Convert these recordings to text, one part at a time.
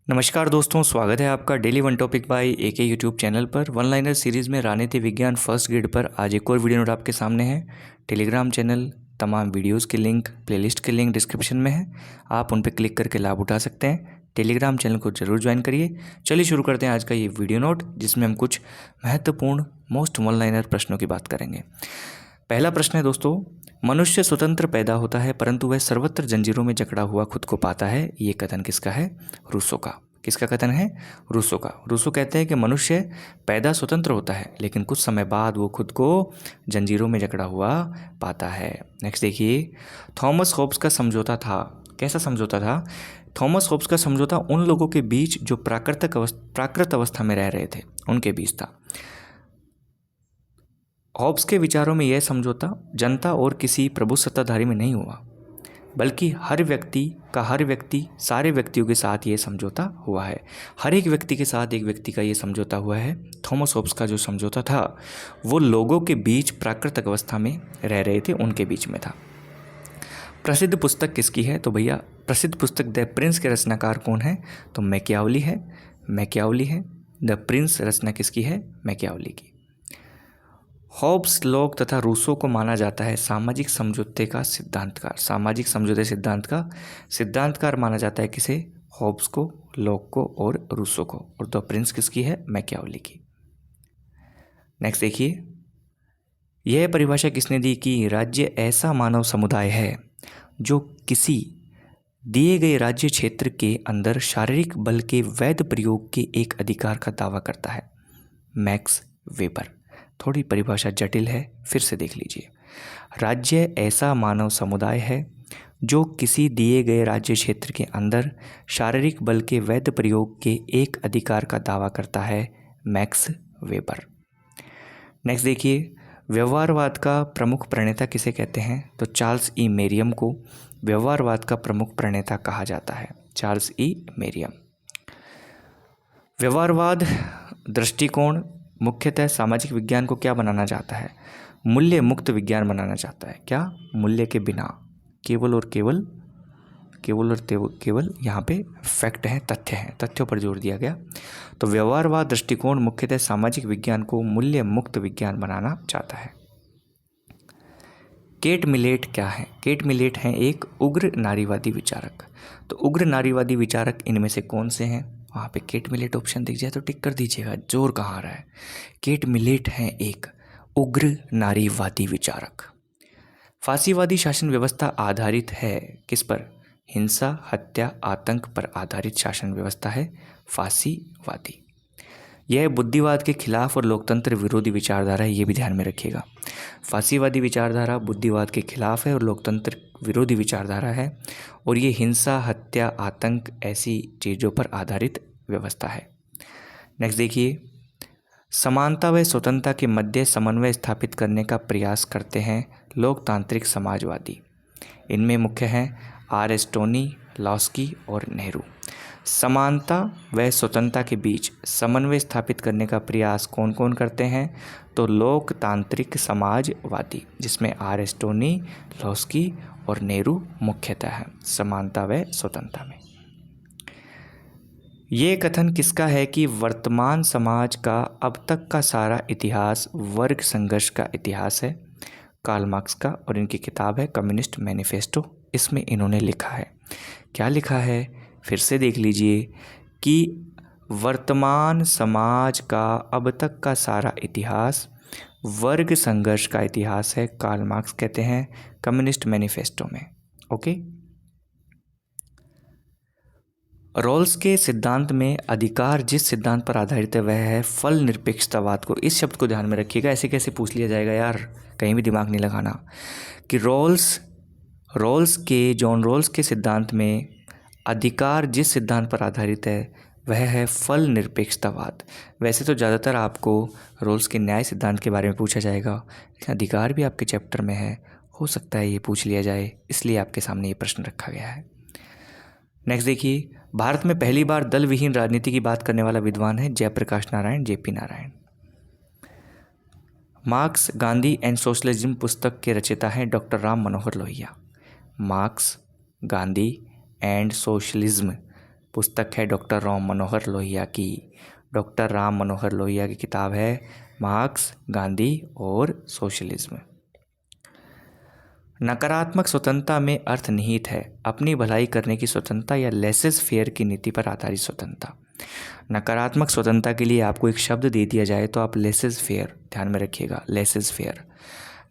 नमस्कार दोस्तों, स्वागत है आपका daily one topic by AK YouTube channel पर। वन लाइनर सीरीज़ में राजनीति विज्ञान फर्स्ट ग्रेड पर आज एक और वीडियो नोट आपके सामने है। टेलीग्राम चैनल, तमाम वीडियोस के लिंक, प्लेलिस्ट के लिंक डिस्क्रिप्शन में है, आप उन पर क्लिक करके लाभ उठा सकते हैं। टेलीग्राम चैनल को जरूर ज्वाइन करिए। चलिए शुरू करते हैं आज का ये वीडियो नोट, जिसमें हम कुछ महत्वपूर्ण मोस्ट वन लाइनर प्रश्नों की बात करेंगे। पहला प्रश्न है दोस्तों, मनुष्य स्वतंत्र पैदा होता है परंतु वह सर्वत्र जंजीरों में जकड़ा हुआ खुद को पाता है। ये कथन किसका है? रूसो का। किसका कथन है? रूसो का। रूसो कहते हैं कि मनुष्य पैदा स्वतंत्र होता है लेकिन कुछ समय बाद वो खुद को जंजीरों में जकड़ा हुआ पाता है। नेक्स्ट देखिए, थॉमस होब्स का समझौता था। कैसा समझौता था? थॉमस होब्स का समझौता उन लोगों के बीच जो प्राकृत अवस्था में रह रहे थे उनके बीच था। हॉब्स के विचारों में यह समझौता जनता और किसी प्रभु सत्ताधारी में नहीं हुआ, बल्कि हर व्यक्ति सारे व्यक्तियों के साथ ये समझौता हुआ है। हर एक व्यक्ति के साथ एक व्यक्ति का ये समझौता हुआ है। थॉमस होब्स का जो समझौता था वो लोगों के बीच प्राकृतिक अवस्था में रह रहे थे उनके बीच में था। प्रसिद्ध पुस्तक किसकी है? तो भैया प्रसिद्ध पुस्तक द प्रिंस के रचनाकार कौन है? तो मैकियावली है। द प्रिंस रचना किसकी है? मैकियावली की। हॉब्स, लॉक तथा रूसो को माना जाता है सामाजिक समझौते का सिद्धांतकार। सामाजिक समझौते सिद्धांत का सिद्धांतकार माना जाता है किसे? हॉब्स को, लॉक को और रूसो को। और द प्रिंस किसकी है? मैकियावली की। नेक्स्ट देखिए, यह परिभाषा किसने दी कि राज्य ऐसा मानव समुदाय है जो किसी दिए गए राज्य क्षेत्र के अंदर शारीरिक बल के वैध प्रयोग के एक अधिकार का दावा करता है। Max weber. थोड़ी परिभाषा जटिल है, फिर से देख लीजिए। राज्य ऐसा मानव समुदाय है जो किसी दिए गए राज्य क्षेत्र के अंदर शारीरिक बल के वैध प्रयोग के एक अधिकार का दावा करता है। Max weber. नेक्स्ट देखिए, व्यवहारवाद का प्रमुख प्रणेता किसे कहते हैं? तो चार्ल्स ई मेरियम को व्यवहारवाद का प्रमुख प्रणेता कहा जाता है। Charles E मेरियम। व्यवहारवाद दृष्टिकोण मुख्यतः सामाजिक विज्ञान को क्या बनाना चाहता है? मूल्य मुक्त विज्ञान बनाना चाहता है। क्या? मूल्य के बिना, केवल और केवल यहाँ पे फैक्ट हैं, तथ्य हैं, तथ्यों पर जोर दिया गया। तो व्यवहारवाद दृष्टिकोण मुख्यतः सामाजिक विज्ञान को मूल्य मुक्त विज्ञान बनाना चाहता है। केट मिलेट क्या है? केट मिलेट हैं एक उग्र नारीवादी विचारक। तो उग्र नारीवादी विचारक इनमें से कौन से हैं? वहाँ पे केट मिलेट ऑप्शन दिख जाए तो टिक कर दीजिएगा, जोर कहाँ आ रहा है। केट मिलेट हैं एक उग्र नारीवादी विचारक। फांसीवादी शासन व्यवस्था आधारित है किस पर? हिंसा, हत्या, आतंक पर आधारित शासन व्यवस्था है फांसीवादी। यह बुद्धिवाद के खिलाफ और लोकतंत्र विरोधी विचारधारा है, ये भी ध्यान में रखिएगा। फांसीवादी विचारधारा बुद्धिवाद के खिलाफ है और लोकतंत्र विरोधी विचारधारा है, और ये हिंसा, हत्या, आतंक ऐसी चीज़ों पर आधारित व्यवस्था है। नेक्स्ट देखिए, समानता व स्वतंत्रता के मध्य समन्वय स्थापित करने का प्रयास करते हैं लोकतांत्रिक समाजवादी। इनमें मुख्य हैं आरिस्टोनी, लॉस्की और नेहरू। समानता व स्वतंत्रता के बीच समन्वय स्थापित करने का प्रयास कौन कौन करते हैं? तो लोकतांत्रिक समाजवादी, जिसमें आरिस्टोनी, लॉस्की और नेहरू मुख्यतः है समानता व स्वतंत्रता में। ये कथन किसका है कि वर्तमान समाज का अब तक का सारा इतिहास वर्ग संघर्ष का इतिहास है? कार्ल मार्क्स का, और इनकी किताब है कम्युनिस्ट मैनिफेस्टो। इसमें इन्होंने लिखा है, क्या लिखा है फिर से देख लीजिए, कि वर्तमान समाज का अब तक का सारा इतिहास वर्ग संघर्ष का इतिहास है। कार्ल मार्क्स कहते हैं कम्युनिस्ट मैनिफेस्टो में। ओके। रॉल्स के सिद्धांत में अधिकार जिस सिद्धांत पर आधारित है वह है फल निरपेक्षतावाद को। इस शब्द को ध्यान में रखिएगा, ऐसे कैसे पूछ लिया जाएगा यार, कहीं भी दिमाग नहीं लगाना। कि जॉन रॉल्स के सिद्धांत में अधिकार जिस सिद्धांत पर आधारित है वह है फल निरपेक्षतावाद। वैसे तो ज़्यादातर आपको रॉल्स के न्याय सिद्धांत के बारे में पूछा जाएगा, लेकिन अधिकार भी आपके चैप्टर में है, हो सकता है ये पूछ लिया जाए, इसलिए आपके सामने ये प्रश्न रखा गया है। नेक्स्ट देखिए, भारत में पहली बार दल विहीन राजनीति की बात करने वाला विद्वान है Jayaprakash Narayan, JP Narayan. Marx, Gandhi and socialism पुस्तक के रचयिता हैं doctor Ram Manohar Lohia. Marx, Gandhi and socialism पुस्तक है डॉक्टर राम मनोहर लोहिया की। डॉक्टर राम मनोहर लोहिया की किताब है मार्क्स, गांधी और सोशलिज्म। नकारात्मक स्वतंत्रता में अर्थ निहित है अपनी भलाई करने की स्वतंत्रता या लेसेस फेयर की नीति पर आधारित स्वतंत्रता। नकारात्मक स्वतंत्रता के लिए आपको एक शब्द दे दिया जाए तो आप लेसेस फेयर ध्यान में रखिएगा, लेसेस फेयर।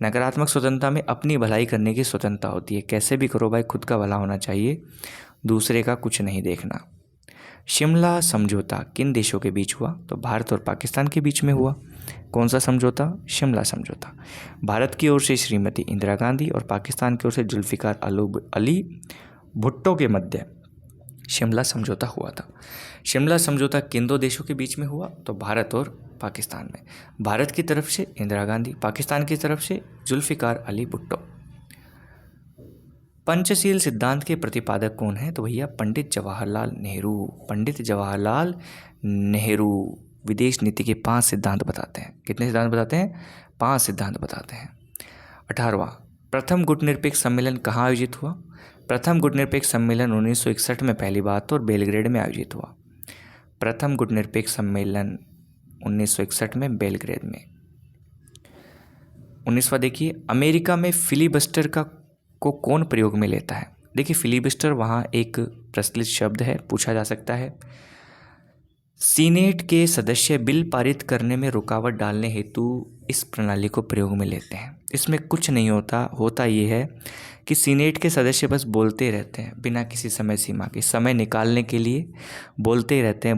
नकारात्मक स्वतंत्रता में अपनी भलाई करने की स्वतंत्रता होती है, कैसे भी करो भाई, खुद का भला होना चाहिए, दूसरे का कुछ नहीं देखना। शिमला समझौता किन देशों के बीच हुआ? तो भारत और पाकिस्तान के बीच में हुआ। कौन सा समझौता? शिमला समझौता। भारत की ओर से श्रीमती इंदिरा गांधी और पाकिस्तान की ओर से जुल्फिकार अली भुट्टो के मध्य शिमला समझौता हुआ था। शिमला समझौता किन दो देशों के बीच में हुआ? तो भारत और पाकिस्तान में। भारत की तरफ से इंदिरा गांधी, पाकिस्तान की तरफ से जुल्फिकार अली भुट्टो। पंचशील सिद्धांत के प्रतिपादक कौन है? तो भैया पंडित जवाहरलाल नेहरू। पंडित जवाहरलाल नेहरू विदेश नीति के 5 सिद्धांत बताते हैं। कितने सिद्धांत बताते हैं? 5 सिद्धांत बताते हैं। 18वां प्रथम गुटनिरपेक्ष सम्मेलन कहाँ आयोजित हुआ? प्रथम गुटनिरपेक्ष सम्मेलन 1961 में पहली बात और बेलग्रेड में आयोजित हुआ। प्रथम गुटनिरपेक्ष सम्मेलन 1961 में बेलग्रेड में। 19वां देखिए, अमेरिका में फिलिबस्टर को कौन प्रयोग में लेता है? देखिए फिलिबस्टर वहाँ एक प्रचलित शब्द है, पूछा जा सकता है। सीनेट के सदस्य बिल पारित करने में रुकावट डालने हेतु इस प्रणाली को प्रयोग में लेते हैं। इसमें कुछ नहीं होता ये है कि सीनेट के सदस्य बस बोलते रहते हैं बिना किसी समय सीमा के, समय निकालने के लिए बोलते रहते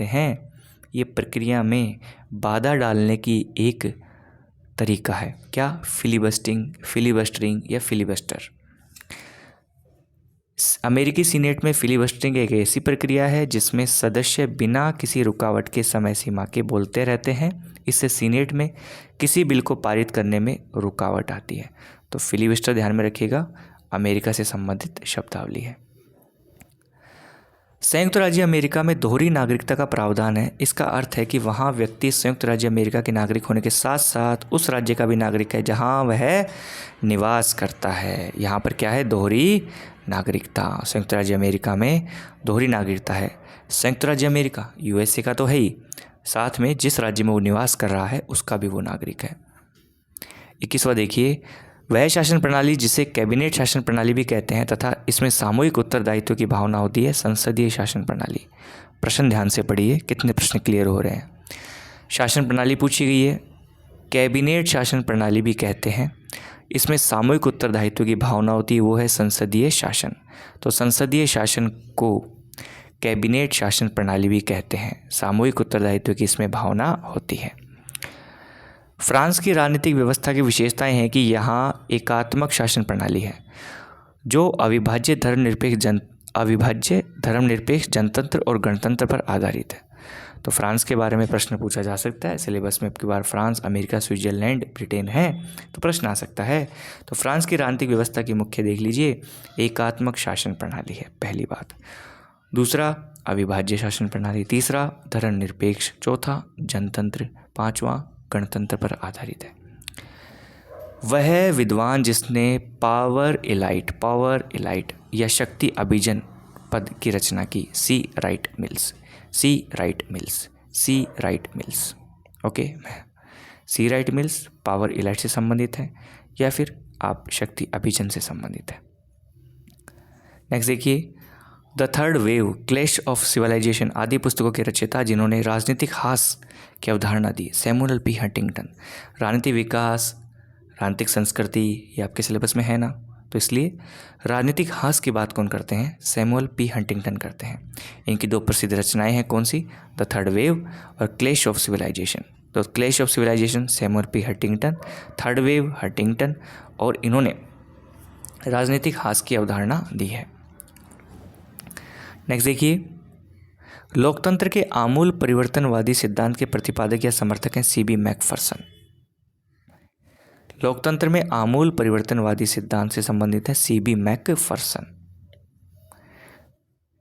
हैं। ये प्रक्रिया में बाधा डालने की एक तरीका है। क्या? फिलिबस्टरिंग या फिलिबस्टर। अमेरिकी सीनेट में फिलिबस्टरिंग एक ऐसी प्रक्रिया है जिसमें सदस्य बिना किसी रुकावट के समय सीमा के बोलते रहते हैं। इससे सीनेट में किसी बिल को पारित करने में रुकावट आती है। तो फिलिबस्टर ध्यान में रखिएगा, अमेरिका से संबंधित शब्दावली है। संयुक्त राज्य अमेरिका में दोहरी नागरिकता का प्रावधान है। इसका अर्थ है कि वहाँ व्यक्ति संयुक्त राज्य अमेरिका के नागरिक होने के साथ साथ उस राज्य का भी नागरिक है जहाँ वह निवास करता है। यहाँ पर क्या है? दोहरी नागरिकता। संयुक्त राज्य अमेरिका में दोहरी नागरिकता है। संयुक्त राज्य अमेरिका यूएसए का तो है ही, साथ में जिस राज्य में वो निवास कर रहा है उसका भी वो नागरिक है। 21वां देखिए, वह शासन प्रणाली जिसे कैबिनेट शासन प्रणाली भी कहते हैं तथा इसमें सामूहिक उत्तरदायित्व की भावना होती है, संसदीय शासन प्रणाली। प्रश्न ध्यान से पढ़िए, कितने प्रश्न क्लियर हो रहे हैं। शासन प्रणाली पूछी गई है, कैबिनेट शासन प्रणाली भी कहते हैं, इसमें सामूहिक उत्तरदायित्व की भावना होती है, वो है संसदीय शासन। तो संसदीय शासन को कैबिनेट शासन प्रणाली भी कहते हैं, सामूहिक उत्तरदायित्व की इसमें भावना होती है। फ्रांस की राजनीतिक व्यवस्था की विशेषताएं हैं कि यहाँ एकात्मक शासन प्रणाली है जो अविभाज्य धर्मनिरपेक्ष जनतंत्र और गणतंत्र पर आधारित है। तो फ्रांस के बारे में प्रश्न पूछा जा सकता है सिलेबस में। अब की बार फ्रांस, अमेरिका, स्विट्जरलैंड, ब्रिटेन है तो प्रश्न आ सकता है। तो फ्रांस की राजनीतिक व्यवस्था की मुख्य देख लीजिए, एकात्मक शासन प्रणाली है, पहली बात। दूसरा अविभाज्य शासन प्रणाली, तीसरा धर्मनिरपेक्ष, चौथा जनतंत्र, पांचवा गणतंत्र पर आधारित है। वह विद्वान जिसने पावर इलाइट या शक्ति अभिजन पद की रचना की, सी राइट मिल्स। ओके, सी राइट मिल्स पावर इलाइट से संबंधित है या फिर आप शक्ति अभिजन से संबंधित है। नेक्स्ट देखिए, the third wave, clash of civilization आदि पुस्तकों के रचयिता जिन्होंने राजनीतिक हास की अवधारणा दी, सैमुअल पी हंटिंगटन। राजनीतिक विकास, राजनीतिक संस्कृति, ये आपके सिलेबस में है ना, तो इसलिए राजनीतिक हास की बात कौन करते हैं? सैमुअल पी हंटिंगटन करते हैं। इनकी 2 प्रसिद्ध रचनाएं हैं, कौन सी? द थर्ड वेव और क्लैश ऑफ सिविलाइजेशन। तो clash of civilization Samuel P Huntington, third wave Huntington, और इन्होंने राजनीतिक हास की अवधारणा दी है। नेक्स्ट देखिए, लोकतंत्र के आमूल परिवर्तनवादी सिद्धांत के प्रतिपादक या समर्थक हैं सीबी मैकफर्सन। लोकतंत्र में आमूल परिवर्तनवादी सिद्धांत से संबंधित है सीबी मैकफर्सन।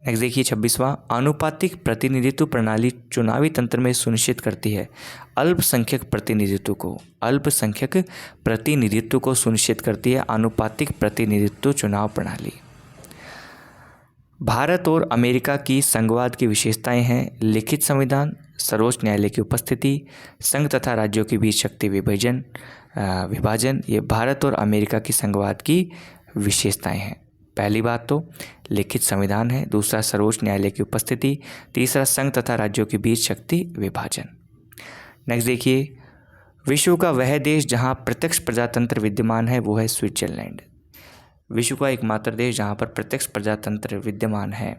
नेक्स्ट देखिए 26वां, आनुपातिक प्रतिनिधित्व प्रणाली चुनावी तंत्र में सुनिश्चित करती है अल्पसंख्यक प्रतिनिधित्व को सुनिश्चित करती है आनुपातिक प्रतिनिधित्व चुनाव प्रणाली। भारत और अमेरिका की संघवाद की विशेषताएं हैं लिखित संविधान, सर्वोच्च न्यायालय की उपस्थिति, संघ तथा राज्यों के बीच शक्ति विभाजन। ये भारत और अमेरिका की संघवाद की विशेषताएं हैं। पहली बात तो लिखित संविधान है, दूसरा सर्वोच्च न्यायालय की उपस्थिति, तीसरा संघ तथा राज्यों के बीच शक्ति विभाजन। नेक्स्ट देखिए, विश्व का वह देश जहां प्रत्यक्ष प्रजातंत्र विद्यमान है वो है स्विट्जरलैंड। विश्व का एकमात्र देश जहां पर प्रत्यक्ष प्रजातंत्र विद्यमान है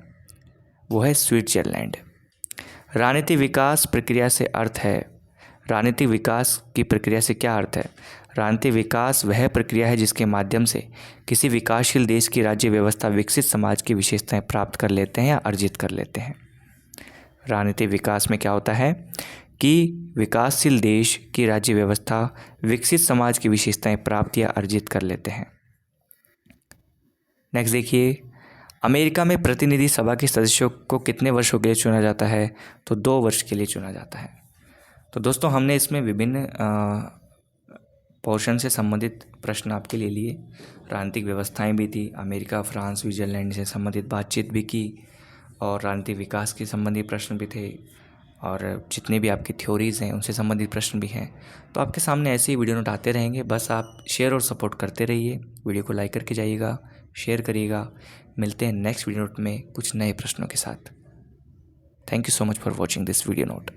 वो है स्विट्जरलैंड। राजनीतिक विकास प्रक्रिया से अर्थ है, राजनीतिक विकास की प्रक्रिया से क्या अर्थ है? राजनीतिक विकास वह प्रक्रिया है जिसके माध्यम से किसी विकासशील देश की राज्य व्यवस्था विकसित समाज की विशेषताएं प्राप्त कर लेते हैं या अर्जित कर लेते हैं। राजनीतिक विकास में क्या होता है कि विकासशील देश की राज्य व्यवस्था विकसित समाज की विशेषताएं प्राप्त या अर्जित कर लेते हैं। नेक्स्ट देखिए, अमेरिका में प्रतिनिधि सभा के सदस्यों को कितने वर्षों के लिए चुना जाता है? तो 2 वर्ष के लिए चुना जाता है। तो दोस्तों हमने इसमें विभिन्न पोर्शन से संबंधित प्रश्न आपके लिए लिए, राजनीतिक व्यवस्थाएं भी थी, अमेरिका, फ्रांस, स्विट्जरलैंड से संबंधित बातचीत भी की, और राजनीतिक विकास के संबंधित प्रश्न भी थे, और जितने भी आपकी थ्योरीज़ हैं उनसे संबंधित प्रश्न भी हैं। तो आपके सामने ऐसे ही वीडियो नोट आते रहेंगे, बस आप शेयर और सपोर्ट करते रहिए। वीडियो को लाइक करके जाइएगा, शेयर करिएगा। मिलते हैं नेक्स्ट वीडियो नोट में कुछ नए प्रश्नों के साथ। Thank you so much for watching this video note.